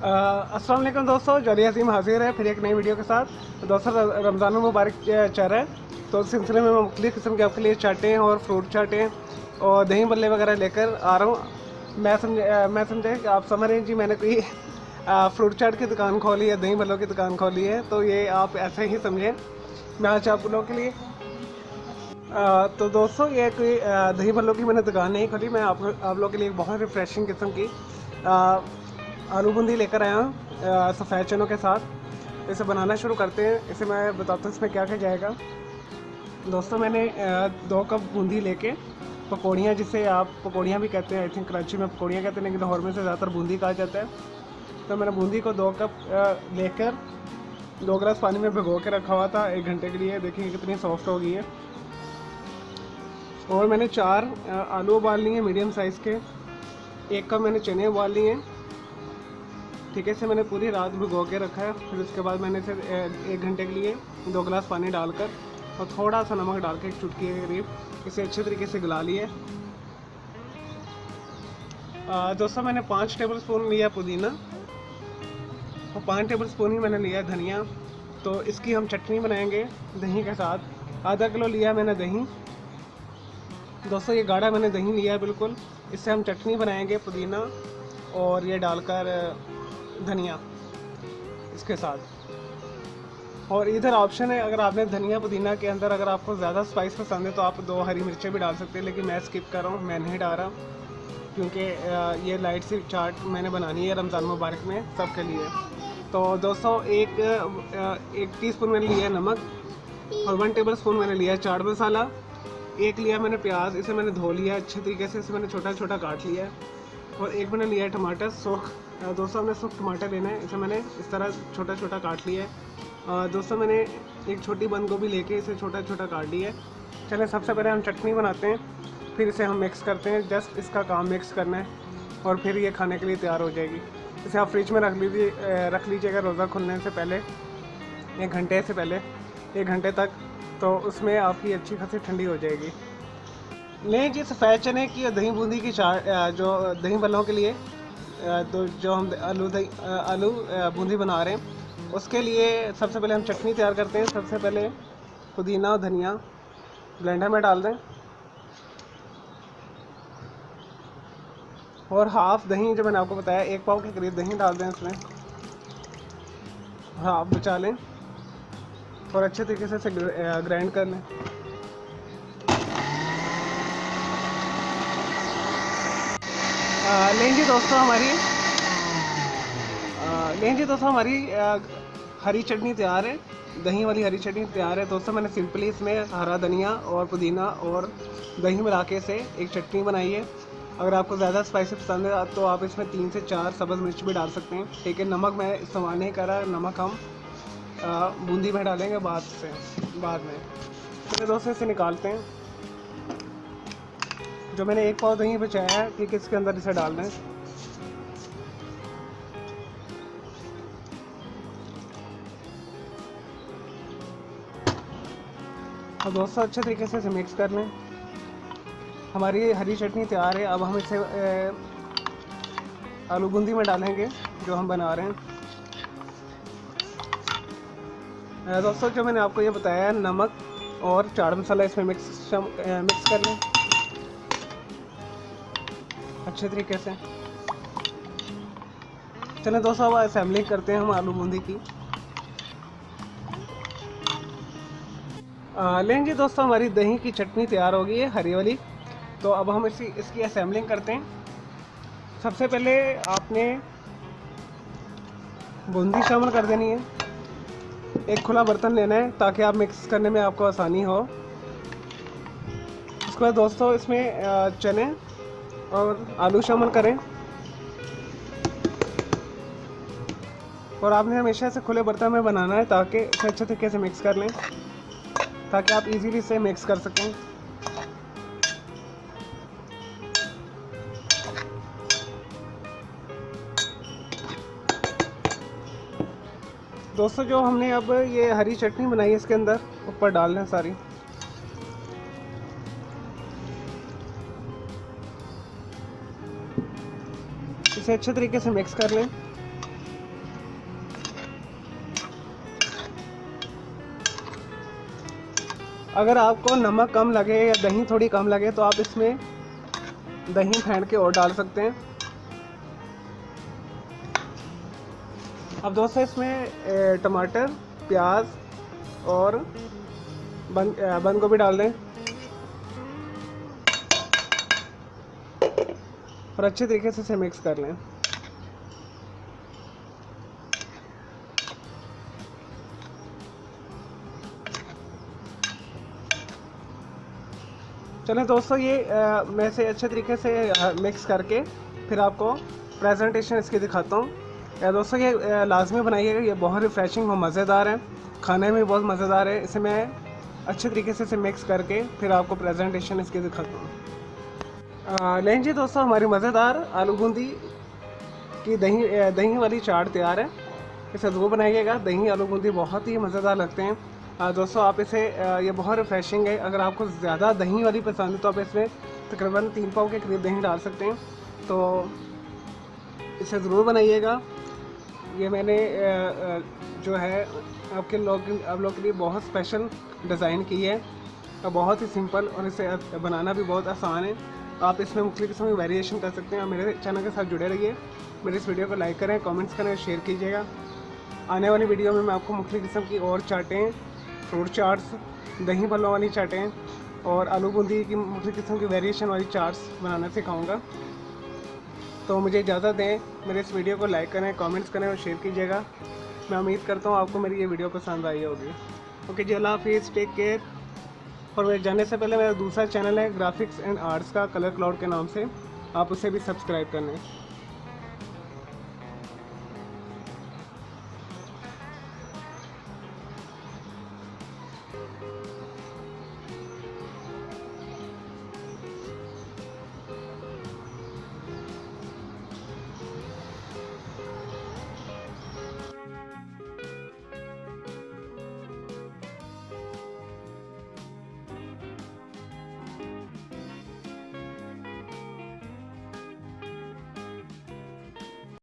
अस्सलाम वालेकुम दोस्तों, जली अजीम हाजिर है फिर एक नई वीडियो के साथ। तो दोस्तों रमज़ान मुबारक चल रहा है, तो इस सिलसिले में मैं मुख्तलिफ़ किस्म के आपके लिए चाटें और फ्रूट चाटें और दही बल्ले वगैरह लेकर आ रहा हूँ। मैं समझे कि आप समझ रहे हैं जी, मैंने कोई फ्रूट चाट की दुकान खोली है, दही बल्लों की दुकान खोली है, तो ये आप ऐसे ही समझें। मैं आज आप लोगों के लिए तो दोस्तों ये कोई दही बल्लों की मैंने दुकान नहीं खोली। मैं आप लोगों के लिए एक बहुत रिफ़्रेशिंग किस्म की आलू बूंदी लेकर आया हूँ सफ़ेद चनों के साथ। इसे बनाना शुरू करते हैं। इसे मैं बताता हूँ इसमें क्या क्या जाएगा। दोस्तों मैंने 2 कप बूंदी लेके, पकौड़ियाँ जिसे आप पकौड़ियाँ भी कहते हैं, आई थिंक कराची में पकौड़ियाँ कहते हैं, लेकिन लाहौर में से ज़्यादातर बूंदी कहा जाता है। तो मैंने बूंदी को 2 कप लेकर 2 गिलास पानी में भिगो के रखा हुआ था 1 घंटे के लिए। देखिए कितनी सॉफ्ट हो गई है। और मैंने 4 आलू उबाल लिए मीडियम साइज़ के। 1 कप मैंने चने उबाल लिए। ठीक है, इसे मैंने पूरी रात भिगो के रखा है। फिर उसके बाद मैंने इसे 1 घंटे के लिए 2 गिलास पानी डालकर और थोड़ा सा नमक डाल के 1 चुटकी के करीब इसे अच्छे तरीके से गला लिए। दोस्तों मैंने 5 टेबल स्पून लिया पुदीना और 5 टेबल स्पून ही मैंने लिया धनिया। तो इसकी हम चटनी बनाएंगे दही के साथ। आधा किलो लिया मैंने दही। दोस्तों ये गाढ़ा मैंने दही लिया है बिल्कुल। इससे हम चटनी बनाएंगे पुदीना और ये डालकर धनिया इसके साथ। और इधर ऑप्शन है, अगर आपने धनिया पुदीना के अंदर अगर आपको ज़्यादा स्पाइस पसंद है तो आप 2 हरी मिर्चें भी डाल सकते हैं, लेकिन मैं स्किप कर रहा हूँ, मैं नहीं डाल रहा क्योंकि ये लाइट सी चाट मैंने बनानी है रमज़ान मुबारक में सबके लिए। तो दोस्तों एक टीस्पून मैंने लिया नमक और 1 टेबल स्पून मैंने लिया चाट मसाला। 1 लिया मैंने प्याज, इसे मैंने धो लिया अच्छे तरीके से, इसे मैंने छोटा छोटा काट लिया है। और 1 मैंने लिया टमाटर सूख। दोस्तों हमने सूख टमाटर लेना है, इसे मैंने इस तरह छोटा छोटा काट लिया है। दोस्तों मैंने एक छोटी बंद गोभी लेके इसे छोटा छोटा काट लिया है। चलें सबसे पहले हम चटनी बनाते हैं, फिर इसे हम मिक्स करते हैं। जस्ट इसका काम मिक्स करना है और फिर ये खाने के लिए तैयार हो जाएगी। इसे आप फ्रिज में रख लीजिएगा रोज़ा खुलने से पहले 1 घंटे से पहले 1 घंटे तक, तो उसमें आपकी अच्छी खासी ठंडी हो जाएगी। नहीं जी, सफ़ेद चने की और दही बूंदी की चाट जो दही बल्लों के लिए तो जो हम आलू बूंदी बना रहे हैं उसके लिए सबसे पहले हम चटनी तैयार करते हैं। सबसे पहले पुदीना और धनिया ब्लेंडर में डाल दें और हाफ़ दही, जो मैंने आपको बताया 1 पाव के करीब दही डाल दें इसमें, हाफ़ बचा लें और अच्छे तरीके से इसे ग्राइंड कर लें। लें जी दोस्तों हमारी हरी चटनी तैयार है, दही वाली हरी चटनी तैयार है। दोस्तों मैंने सिंपली इसमें हरा धनिया और पुदीना और दही मिला के से एक चटनी बनाई है। अगर आपको ज़्यादा स्पाइसी पसंद है तो आप इसमें 3 से 4 सब्ज़ मिर्च भी डाल सकते हैं। ठीक है, नमक मैं इस्तेमाल नहीं कर रहा, नमक हम बूंदी में डालेंगे बाद में। तो दोस्तों इसे निकालते हैं। जो मैंने 1 पाव दही बचाया है, ठीक है, इसके अंदर इसे डाल दें। और दोस्तों अच्छे तरीके से इसे मिक्स कर लें। हमारी हरी चटनी तैयार है। अब हम इसे आलू बूंदी में डालेंगे जो हम बना रहे हैं। दोस्तों जो मैंने आपको ये बताया, नमक और चाट मसाला इसमें मिक्स कर लें अच्छे तरीके से। चलें दोस्तों अब असेंबलिंग करते हैं हम आलू बूंदी की। लें जी दोस्तों, हमारी दही की चटनी तैयार हो गई है हरी वाली। तो अब हम इसकी असेंबलिंग करते हैं। सबसे पहले आपने बूंदी शामिल कर देनी है। एक खुला बर्तन लेना है ताकि आप मिक्स करने में आपको आसानी हो। उसके बाद दोस्तों इसमें चने और आलू शामिल करें और आपने हमेशा इसे खुले बर्तन में बनाना है ताकि इसे अच्छे तरीके से मिक्स कर लें, ताकि आप इजीली इसे मिक्स कर सकें। दोस्तों जो हमने अब ये हरी चटनी बनाई है इसके अंदर ऊपर डालना है सारी। इसे अच्छे तरीके से मिक्स कर लें। अगर आपको नमक कम लगे या दही थोड़ी कम लगे तो आप इसमें दही फेंट के और डाल सकते हैं। अब दोस्तों इसमें टमाटर, प्याज और बंद गोभी डाल दें और अच्छे तरीके से इसे मिक्स कर लें। चलें दोस्तों, ये मैं इसे अच्छे तरीके से मिक्स करके फिर आपको प्रेजेंटेशन इसकी दिखाता हूँ। दोस्तों ये लाजमी बनाइएगा, ये बहुत रिफ़्रेशिंग और मज़ेदार है, खाने में बहुत मज़ेदार है। इसे मैं अच्छे तरीके से इसे मिक्स करके फिर आपको प्रेजेंटेशन इसकी दिखाता हूँ। लें जी दोस्तों, हमारी मज़ेदार आलू बूंदी की दही वाली चाट तैयार है। इसे ज़रूर बनाइएगा, दही आलू बूंदी बहुत ही मज़ेदार लगते हैं। दोस्तों आप इसे ये बहुत रिफ़्रेशिंग है। अगर आपको ज़्यादा दही वाली पसंद है तो आप इसमें तकरीबन 3 पाव के करीब दही डाल सकते हैं। तो इसे ज़रूर बनाइएगा। ये मैंने जो है आप लोग के लिए बहुत स्पेशल डिज़ाइन की है, बहुत ही सिंपल, और इसे बनाना भी बहुत आसान है। आप इसमें मुख्तलिफ किस्म की वेरिएशन कर सकते हैं। मेरे चैनल के साथ जुड़े रहिए, मेरे इस वीडियो को लाइक करें, कमेंट्स करें, शेयर कीजिएगा। आने वाली वीडियो में मैं आपको मुख्तलिफ किस्म की और चाटें, फ्रूट चाट्स, दही भल्लों वाली चाटें और आलू बूंदी की मुख्तलिफ किस्म की वेरिएशन वाली चाट्स बनाना सिखाऊँगा। तो मुझे इजाज़त दें, मेरे इस वीडियो को लाइक करें, कमेंट्स करें और शेयर कीजिएगा। मैं उम्मीद करता हूँ आपको मेरी ये वीडियो पसंद आई होगी। ओके जी, अल्लाह हाफिज़, टेक केयर। और मेरे जाने से पहले मेरा दूसरा चैनल है ग्राफिक्स एंड आर्ट्स का, कलर क्लाउड के नाम से, आप उसे भी सब्सक्राइब कर लें।